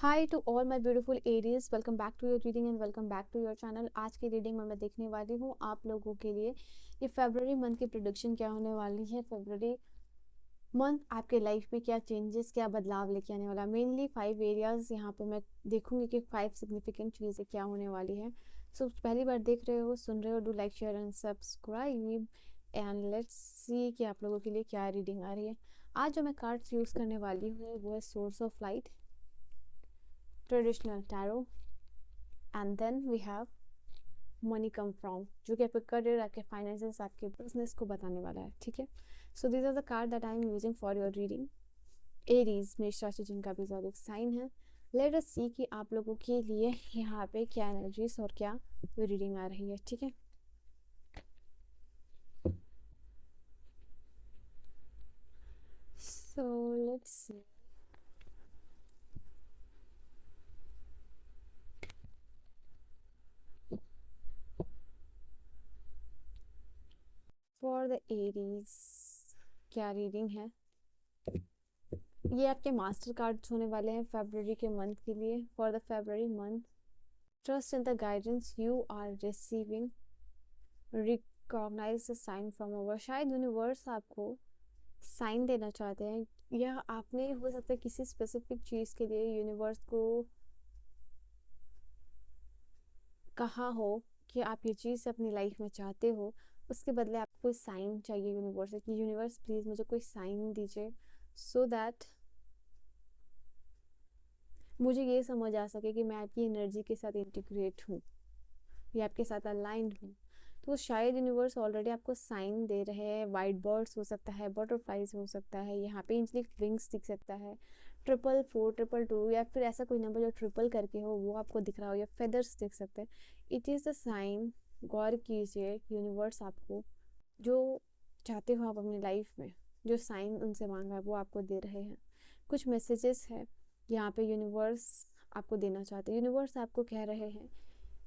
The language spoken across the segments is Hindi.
Hi to all my beautiful Aries, welcome back to your reading and welcome back to your channel. आज की रीडिंग में मैं देखने वाली हूँ आप लोगों के लिए ये फरवरी मंथ की प्रेडिक्शन क्या होने वाली है। फरवरी मंथ आपके लाइफ में क्या चेंजेस, क्या बदलाव लेके आने वाला। मेनली 5 एरियाज यहाँ पे मैं देखूंगी कि 5 सिग्निफिकेंट चीज़ें क्या होने वाली है। सो पहली बार देख रहे हो, सुन रहे हो, do like, share and subscribe and let's see कि आप लोगों के लिए क्या रीडिंग आ रही है। आज जो मैं कार्ड्स यूज़ करने वाली हूँ वो है source of light, traditional tarot, and then we have money come from, जो कि आपके करियर, आपके फाइनेंसेस, आपके बिजनेस को बताने वाला है। ठीक है, so this are the card that I am using for your reading. Aries मेष राशि जिनका भी ज़ोडिक साइन है, लेट अस सी कि आप लोगों के लिए यहाँ पे क्या एनर्जीज और क्या रीडिंग आ रही है। ठीक है, so let's see. For the Aries क्या रीडिंग है, ये आपके मास्टर कार्ड्स होने वाले हैं फरवरी के मंथ के लिए। For the February month, trust in the guidance you are receiving, recognize the sign from over. शायद यूनिवर्स आपको साइन देना चाहते हैं, या आपने हो सकता है किसी स्पेसिफिक चीज़ के लिए यूनिवर्स को कहा हो कि आप ये चीज़ अपनी लाइफ में चाहते हो, उसके बदले आपको कोई साइन चाहिए यूनिवर्स से कि यूनिवर्स प्लीज़ मुझे कोई साइन दीजिए, सो दैट मुझे ये समझ आ सके कि मैं आपकी एनर्जी के साथ इंटीग्रेट हूँ या आपके साथ अलाइंड हूँ। तो शायद यूनिवर्स ऑलरेडी आपको साइन दे रहे हैं। वाइट बर्ड्स हो सकता है, बटरफ्लाइज हो सकता है, यहाँ पे इंजलिक विंग्स दिख सकता है, 444, 222, या फिर ऐसा कोई नंबर जो ट्रिपल करके हो वो आपको दिख रहा हो, या फेदर्स दिख सकते हैं। It is the sign. गौर कीजिए, यूनिवर्स आपको जो चाहते हो आप अपनी लाइफ में, जो साइन उनसे मांगा है वो आपको दे रहे हैं। कुछ मैसेजेस है यहाँ पे यूनिवर्स आपको देना चाहते हैं। यूनिवर्स आपको कह रहे हैं,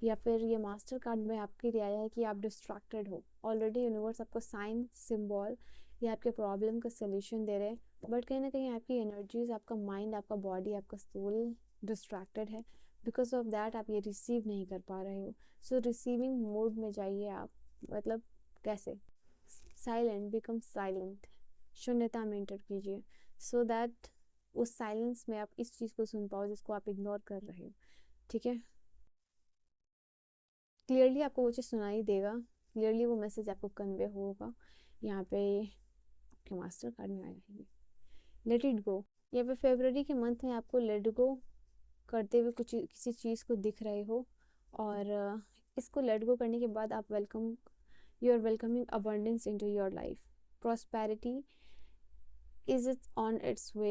या फिर ये मास्टर कार्ड में आपके लिए आया है कि आप डिस्ट्रैक्टेड हो। ऑलरेडी यूनिवर्स आपको साइन, सिंबल या आपके प्रॉब्लम का सोल्यूशन दे रहे हैं, बट कहीं ना कहीं आपकी एनर्जीज, आपका माइंड, आपका बॉडी, आपका सोल डिस्ट्रैक्टेड है। बिकॉज ऑफ दैट आप ये रिसीव नहीं कर पा रहे हो। सो रिसीविंग मोड में जाइए आप। मतलब कैसे? साइलेंट, बिकम साइलेंट, शून्यता में एंटर कीजिए, सो दैट उस साइलेंस में आप इस चीज़ को सुन पाओ जिसको आप इग्नोर कर रहे हो। ठीक है, क्लियरली आपको वो चीज़ सुनाई देगा, क्लियरली वो मैसेज आपको कन्वे होगा। यहाँ पे आपके मास्टर कार्ड में आया है लेट इट गो। यहाँ पे फरवरी के मंथ में आपको लेट गो करते हुए कुछ किसी चीज़ को दिख रहे हो, और इसको लेट गो करने के बाद आप you are welcoming abundance into your life. Prosperity is it on its way,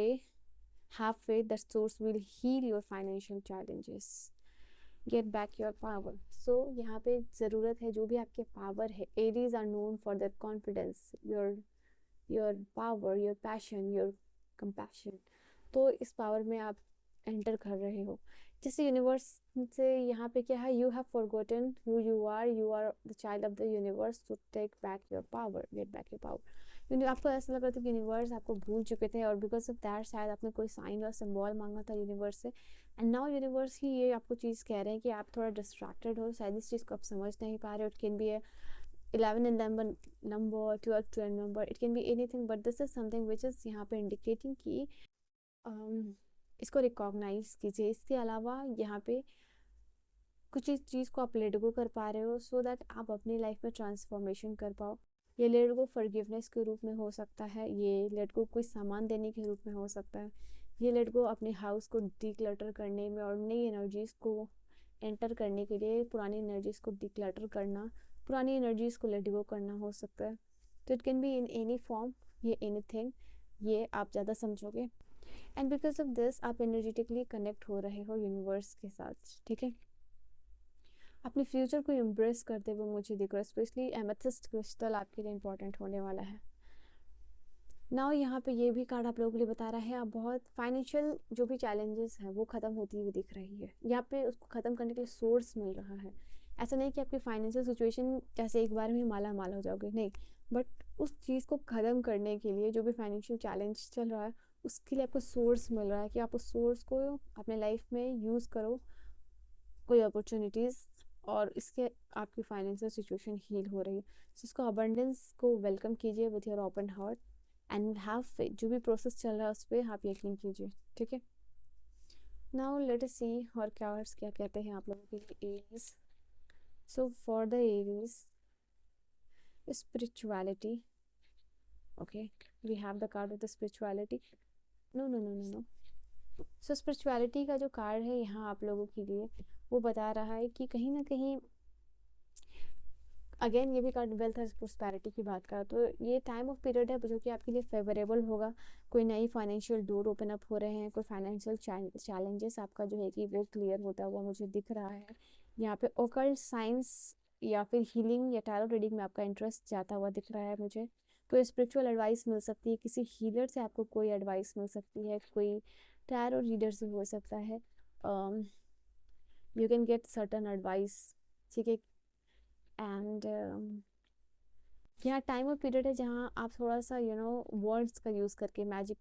have faith that source will heal your financial challenges, get back your power. So यहाँ पे ज़रूरत है जो भी आपके पावर है। Aries are known for their confidence, your power, your passion, your compassion. तो इस पावर में आप एंटर कर रहे हो। जैसे यूनिवर्स से यहाँ पे क्या है, you have forgotten who you are the child of the universe, to take back your power, get back your power. आपको ऐसा लग रहा था कि यूनिवर्स आपको भूल चुके थे, और बिकॉज ऑफ दैट शायद आपने कोई साइन और सिंबल मांगा था यूनिवर्स से, एंड नाउ यूनिवर्स ही ये आपको चीज़ कह रहे हैं कि आप थोड़ा डिस्ट्रैक्टेड हो, शायद इस चीज़ को आप समझ नहीं पा रहे हो। It can be 11 in number, 12 number, it can be anything, but this is something which is यहाँ पे indicating कि इसको रिकॉग्नाइज कीजिए। इसके अलावा यहाँ पे कुछ इस चीज़ को आप लेट गो कर पा रहे हो, सो दैट आप अपनी लाइफ में ट्रांसफॉर्मेशन कर पाओ। ये लेट गो फॉरगिवनेस के रूप में हो सकता है, ये लेट गो कोई सामान देने के रूप में हो सकता है, ये लेट गो अपने हाउस को डिक्लटर करने में और नई एनर्जीज को एंटर करने के लिए पुरानी एनर्जीज को डिक्लटर करना, पुरानी एनर्जीज को लेट गो करना हो सकता है। तो it can be in any form, ये एनीथिंग, ये आप ज़्यादा समझोगे। एंड बिकॉज ऑफ दिस आप एनर्जेटिकली कनेक्ट हो रहे हो यूनिवर्स के साथ। ठीक है, अपने फ्यूचर को एम्ब्रेस करते हुए मुझे दिख रहा है। स्पेशली एमेथिस्ट क्रिस्टल आपके लिए इंपॉर्टेंट होने वाला है। नाउ यहाँ पे ये भी कार्ड आप लोगों के लिए बता रहा है, आप बहुत फाइनेंशियल जो भी चैलेंजेस हैं वो ख़त्म होती हुई दिख रही है। यहाँ पे उसको ख़त्म करने के लिए सोर्स मिल रहा है। ऐसा नहीं कि आपकी फाइनेंशियल सिचुएशन जैसे एक बार में माला माल हो जाओगे, नहीं, बट उस चीज़ को ख़त्म करने के लिए जो भी फाइनेंशियल चैलेंज चल रहा है उसके लिए आपको सोर्स मिल रहा है कि आप उस सोर्स को अपने लाइफ में यूज़ करो, कोई अपॉर्चुनिटीज़, और इसके आपकी फाइनेंशियल सिचुएशन हील हो रही है। तो इसको अबंडेंस को वेलकम कीजिए with your open heart and have faith. जो भी प्रोसेस चल रहा है उस पर आप यकीन कीजिए, ठीक है। नाउ लेट अस सी और क्या कहते हैं आप लोगों के लिए Aries. So for the Aries, spirituality, okay, we have the card of the spirituality. No. So spirituality का जो कार्ड है यहाँ आप लोगों के लिए, वो बता रहा है कि कहीं ना कहीं, अगेन ये भी कार्ड वेल्थ और प्रोस्पेरिटी की बात करा, तो ये टाइम ऑफ पीरियड है जो कि आपके लिए फेवरेबल होगा। कोई नई फाइनेंशियल डोर ओपन अप हो रहे हैं, कोई फाइनेंशियल चैलेंजेस आपका जो है कि वो क्लियर होता हुआ मुझे दिख रहा है। यहाँ पे ओकल्ट साइंस या फिर हीलिंग या टैरो रीडिंग में आपका इंटरेस्ट जाता हुआ दिख रहा है मुझे। कोई स्पिरिचुअल एडवाइस मिल सकती है, किसी हीलर से आपको कोई एडवाइस मिल सकती है, कोई टैरो रीडर से हो सकता है। You can get certain advice, ठीक है। एंड यहाँ टाइम और पीरियड है जहाँ आप थोड़ा सा वर्ड्स का यूज़ करके मैजिक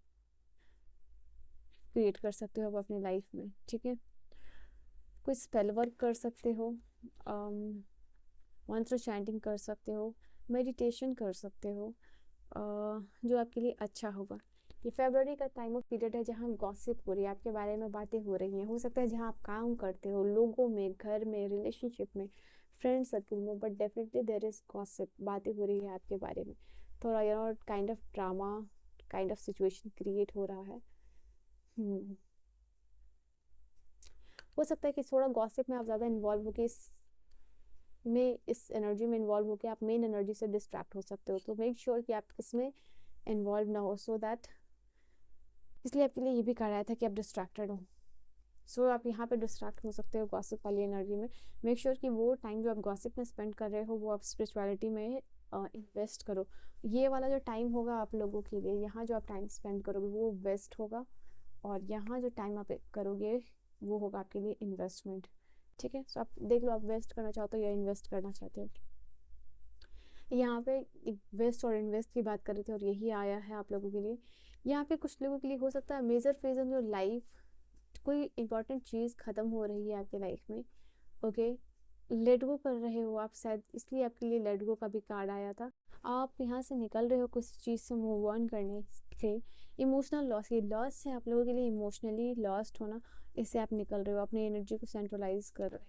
क्रिएट कर सकते हो अपनी लाइफ में, ठीक है। कोई स्पेल वर्क कर सकते हो, मंत्र चैंटिंग कर सकते हो, मेडिटेशन कर सकते हो, जो आपके लिए अच्छा होगा। ये फरवरी का टाइम ऑफ पीरियड है जहाँ गॉसिप हो रही है, आपके बारे में बातें हो रही हैं। हो सकता है जहाँ आप काम करते हो, लोगों में, घर में, रिलेशनशिप में, फ्रेंड सर्कल में, but definitely there is gossip, बातें हो रही है आपके बारे में। थोड़ा kind of drama, kind of situation create हो रहा है। हो सकता है कि थोड़ा गॉसिप में आप ज़्यादा इन्वॉल्व होके इस एनर्जी में इन्वॉल्व होके आप मेन एनर्जी से डिस्ट्रैक्ट हो सकते हो। तो मेक श्योर कि आप इसमें इन्वॉल्व ना हो, सो दैट, इसलिए आपके लिए ये भी कह रहा था कि आप डिस्ट्रैक्टेड हो। सो आप यहाँ पे डिस्ट्रैक्ट हो सकते हो गॉसिप वाली एनर्जी में। मेक श्योर कि वो टाइम जो आप गॉसिप में स्पेंड कर रहे हो वो आप स्पिरिचुअलिटी में इन्वेस्ट करो। ये वाला जो टाइम होगा आप लोगों के लिए, यहाँ जो आप टाइम स्पेंड करोगे वो बेस्ट होगा, और यहाँ जो टाइम आप करोगे वो होगा आपके लिए इन्वेस्टमेंट, ठीक है। सो आप देख लो, आप वेस्ट करना चाहते हो या इन्वेस्ट करना चाहते हो। यहाँ पे वेस्ट और इन्वेस्ट की बात कर रहे थे और यही आया है आप लोगों के लिए। यहाँ पे कुछ लोगों के लिए हो सकता है major phase in your life, कोई इंपॉर्टेंट चीज़ ख़त्म हो रही है आपके लाइफ में, ओके। लेट गो कर रहे हो आप शायद, इसलिए आपके लिए लेट गो का भी कार्ड आया था। आप यहाँ से निकल रहे हो कुछ चीज़ से मूव ऑन करने से। इमोशनल लॉस, ये लॉस है आप लोगों के लिए, इमोशनली लॉस्ट होना, इससे आप निकल रहे हो, अपनी एनर्जी को सेंट्रलाइज कर रहे हो।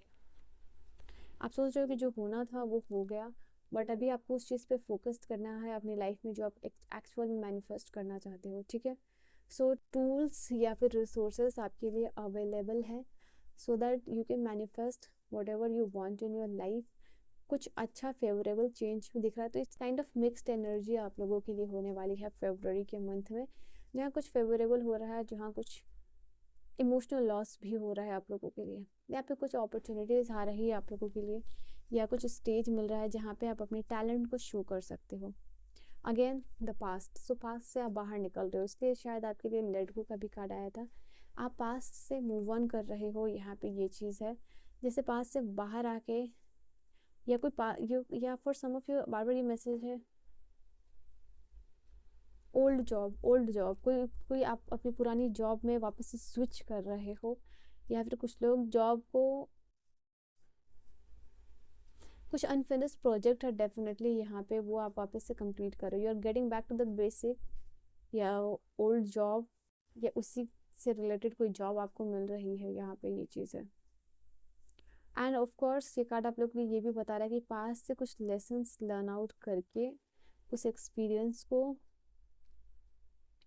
आप सोच रहे हो कि जो होना था वो हो गया, बट अभी आपको उस चीज़ पे फोकस करना है अपनी लाइफ में जो आप एक्चुअल में मैनिफेस्ट करना चाहते हो, ठीक है। सो टूल्स या फिर रिसोर्सेस आपके लिए अवेलेबल है, so that you can manifest what ever you want in your life. कुछ अच्छा फेवरेबल चेंज भी दिख रहा है, तो इस काइंड ऑफ मिक्सड एनर्जी आप लोगों के लिए होने वाली है फरवरी के मंथ में, जहाँ कुछ फेवरेबल हो रहा है, जहाँ कुछ इमोशनल लॉस भी हो रहा है आप लोगों के लिए, या फिर कुछ अपॉर्चुनिटीज़ आ रही है आप लोगों के लिए, या कुछ स्टेज मिल रहा है जहाँ पे आप अपने टैलेंट को शो कर सकते हो। Again the past, so past से आप बाहर निकल रहे हो, इसलिए शायद आपके लिए लेट गो का भी कार्ड आया था। आप पास्ट से मूव ऑन कर रहे हो, यहाँ पे ये चीज़ है। जैसे पास्ट से बाहर आके, या कोई या फॉर सम ऑफ यू बार बार ये मैसेज है, ओल्ड जॉब, कोई आप अपनी पुरानी जॉब में वापस से स्विच कर रहे हो, या फिर कुछ लोग जॉब को, कुछ अनफिनिश्ड प्रोजेक्ट है डेफिनेटली यहाँ पे, वो आप वापस से कंप्लीट कर रहे हो। You are getting back to the basic, या ओल्ड जॉब या उसी से रिलेटेड कोई जॉब आपको मिल रही है, यहाँ पे ये चीज़ है। एंड ऑफ कोर्स ये कार्ड आप लोग को ये भी बता रहा है कि पास से कुछ लेसन्स लर्न आउट करके उस एक्सपीरियंस को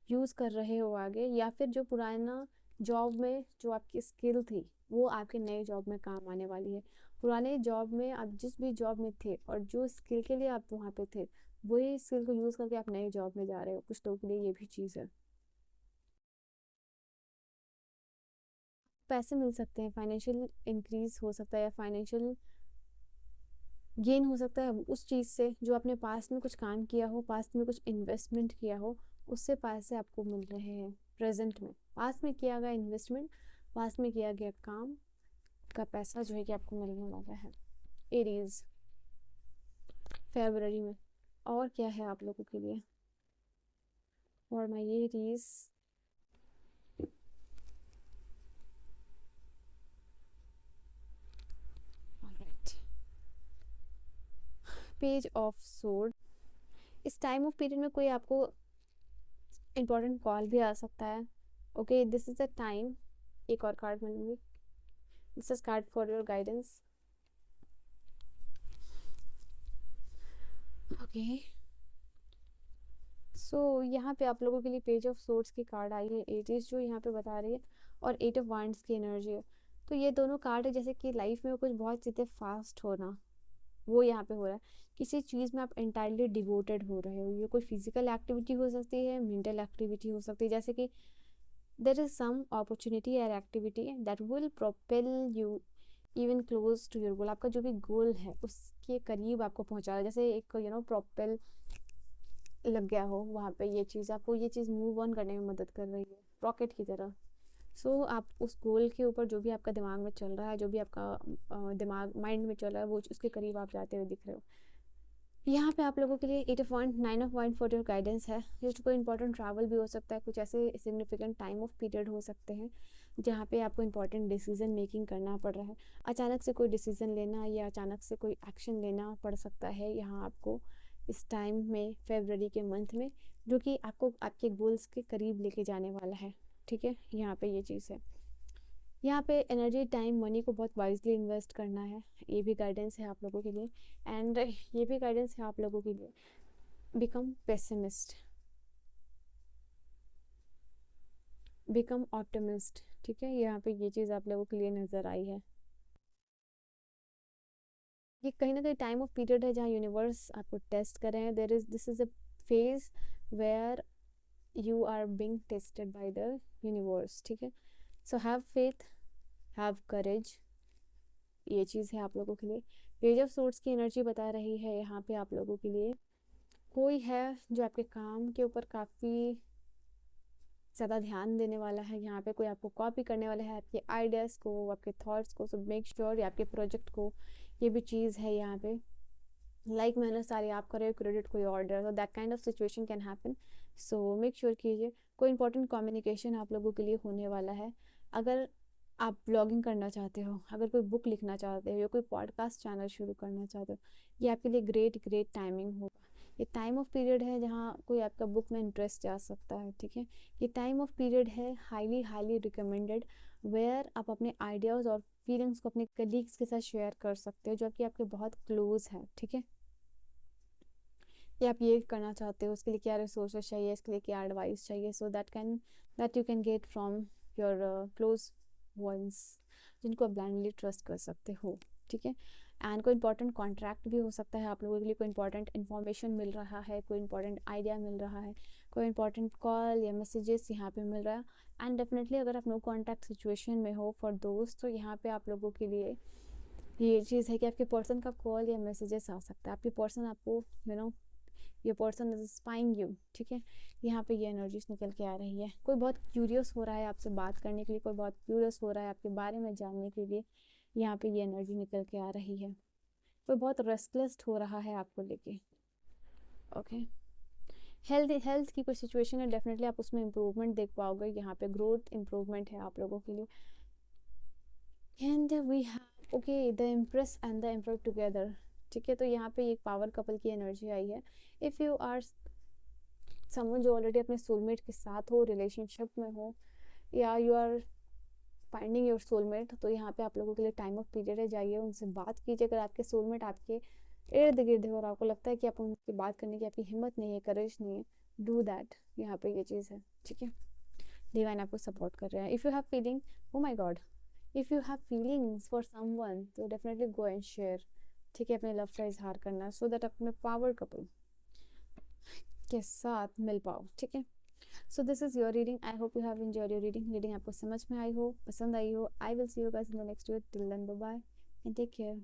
यूज़ कर रहे हो आगे, या फिर जो पुराना जॉब में जो आपकी स्किल थी वो आपके नए जॉब में काम आने वाली है। पुराने जॉब में आप जिस भी जॉब में थे और जो स्किल के लिए आप वहाँ पे थे, वही स्किल को यूज़ करके आप नए जॉब में जा रहे हो। कुछ लोगों के लिए ये भी चीज़ है। पैसे मिल सकते हैं, फाइनेंशियल इंक्रीज हो सकता है, या फाइनेंशियल गेन हो सकता है उस चीज़ से जो आपने पास्ट में कुछ काम किया हो, पास्ट में कुछ इन्वेस्टमेंट किया हो, उससे पैसे आपको मिल रहे हैं प्रेजेंट में। पास्ट में किया गया इन्वेस्टमेंट, पास्ट में किया गया काम का पैसा जो है कि आपको मिलने वाला है एरीज फरवरी में। और क्या है आप लोगों के लिए, और my Aries, page of sword, इस टाइम ऑफ पीरियड में कोई आपको इम्पोर्टेंट कॉल भी आ सकता है। Okay, this is the time. एक और कार्ड मिलूंगी, this is card for your guidance. Okay, so यहाँ पे आप लोगों के लिए पेज ऑफ सोर्ड्स की कार्ड आई है, एटीज जो यहाँ पे बता रही है, और एट ऑफ वांड्स की एनर्जी है। तो ये दोनों कार्ड है जैसे कि लाइफ में कुछ बहुत चीज़ें फास्ट होना, वो यहाँ पे हो रहा है। किसी चीज़ में आप एंटायरली डिवोटेड हो रहे हो, ये कोई फिजिकल एक्टिविटी हो सकती है, मेंटल एक्टिविटी हो सकती है, जैसे कि देयर इज सम अपॉर्चुनिटी और activity that will propel you even close to your goal. आपका जो भी गोल है उसके करीब आपको पहुँचा रहा है, जैसे एक प्रोपेल लग गया हो वहाँ पे, ये चीज़ आपको ये चीज़ मूव ऑन करने में मदद कर रही है, रॉकेट की तरह। सो आप उस गोल के ऊपर जो भी आपका दिमाग में चल रहा है, जो भी आपका दिमाग माइंड में चल रहा है, वो उसके करीब आप जाते हुए दिख रहे हो। यहाँ पे आप लोगों के लिए 8 of wand, 9 of wand for your guidance है। जस्ट कोई इंपॉर्टेंट ट्रैवल भी हो सकता है, कुछ ऐसे सिग्निफिकेंट टाइम ऑफ पीरियड हो सकते हैं जहाँ पे आपको इंपॉर्टेंट डिसीजन मेकिंग करना पड़ रहा है, अचानक से कोई डिसीजन लेना या अचानक से कोई एक्शन लेना पड़ सकता है यहाँ आपको इस टाइम में, फरवरी के मंथ में, जो कि आपको आपके गोल्स के करीब लेके जाने वाला है। ठीक है, यहाँ पे ये चीज़ है। यहाँ पे एनर्जी, टाइम, मनी को बहुत वाइजली इन्वेस्ट करना है, ये भी गाइडेंस है आप लोगों के लिए। एंड ये भी गाइडेंस है आप लोगों के लिए, बिकम पेसिमिस्ट, बिकम ऑप्टिमिस्ट। ठीक है, यहाँ पे ये चीज़ आप लोगों के लिए नज़र आई है। ये कहीं ना कहीं टाइम ऑफ पीरियड है जहाँ यूनिवर्स आपको टेस्ट कर रहे हैं। There is this is a phase where you are being tested by the universe. ठीक है, so have faith, have courage, ये चीज़ है आप लोगों के लिए। पेज ऑफ सोर्ड्स की एनर्जी बता रही है यहाँ पे आप लोगों के लिए, कोई है जो आपके काम के ऊपर काफ़ी ज़्यादा ध्यान देने वाला है, यहाँ पे कोई आपको कॉपी करने वाला है, आपके आइडियाज़ को, आपके थॉट्स को। सो मेक श्योर आपके प्रोजेक्ट को, ये भी चीज़ है यहाँ पे, लाइक मेहनत सारी आप कर रहे हो, क्रेडिट कोई और दे रहा है, that kind of situation can happen. So make sure कीजिए कोई इंपॉर्टेंट कम्युनिकेशन आप लोगों के लिए होने वाला है। अगर आप ब्लॉगिंग करना चाहते हो, अगर कोई बुक लिखना चाहते हो, या कोई पॉडकास्ट चैनल शुरू करना चाहते हो, ये आपके लिए ग्रेट टाइमिंग होगा। ये टाइम ऑफ पीरियड है जहाँ कोई आपका बुक में इंटरेस्ट जा सकता है। ठीक है, ये टाइम ऑफ पीरियड है हाईली रिकमेंडेड, वेयर आप अपने आइडियाज़ और फीलिंग्स को अपने कलीग्स के साथ शेयर कर सकते हो जो कि आपके बहुत क्लोज है। ठीक है, या आप ये करना चाहते हो, उसके लिए क्या रिसोर्सेज चाहिए, इसके लिए क्या एडवाइस चाहिए, so that you can get from your close ones, जिनको आप ब्लाइंडली ट्रस्ट कर सकते हो। ठीक है, एंड कोई इंपॉर्टेंट कॉन्ट्रैक्ट भी हो सकता है आप लोगों के लिए, कोई इंपॉर्टेंट इन्फॉर्मेशन मिल रहा है, कोई इंपॉर्टेंट आइडिया मिल रहा है, कोई इंपॉर्टेंट कॉल या मैसेजेस यहाँ पे मिल रहा है। एंड डेफिनेटली अगर आप नो कॉन्टैक्ट सिचुएशन में हो फॉर दोस्त, तो यहाँ पे आप लोगों के लिए ये चीज़ है कि आपके पर्सन का कॉल या मैसेजेस आ सकता है, आपके पर्सन आपको ये पर्सन इज स्पाइंग यू। ठीक है, यहाँ पे ये एनर्जीज निकल के आ रही है, कोई बहुत क्यूरियस हो रहा है आपसे बात करने के लिए, कोई बहुत क्यूरियस हो रहा है आपके बारे में जानने के लिए, यहाँ पे ये एनर्जी निकल के आ रही है। कोई बहुत रेस्टलेस हो रहा है आपको लेके। ओके, हेल्थ की कोई सिचुएशन है, डेफिनेटली आप उसमें इम्प्रूवमेंट देख पाओगे, यहाँ पे ग्रोथ इम्प्रूवमेंट है आप लोगों के लिए। And we have okay the empress and the emperor together. ठीक है, तो यहाँ पे एक पावर कपल की एनर्जी आई है। इफ़ यू आर समवन जो ऑलरेडी अपने सोलमेट के साथ हो, रिलेशनशिप में हो, या you are finding your soulmate, तो यहाँ पे आप लोगों के लिए टाइम ऑफ पीरियड है, जाइए उनसे बात कीजिए। अगर आपके सोलमेट आपके इर्द गिर्द है और आपको लगता है कि आप उनसे बात करने की आपकी हिम्मत नहीं है, करेज नहीं है, डू दैट, यहाँ पे ये चीज़ है। ठीक है, डिवाइन आपको सपोर्ट कर रहे हैं। If you have feeling, oh my god, if you have feelings for someone, तो डेफिनेटली गो एंड शेयर। ठीक है, अपने लव का इजहार करना, सो दैट अपने पावर कपल के साथ मिल पाओ। ठीक है, so this is your reading. I hope you have enjoyed your reading आपको समझ में आई हो, पसंद आई हो। I will see you guys in the next video. Till then bye bye and take care.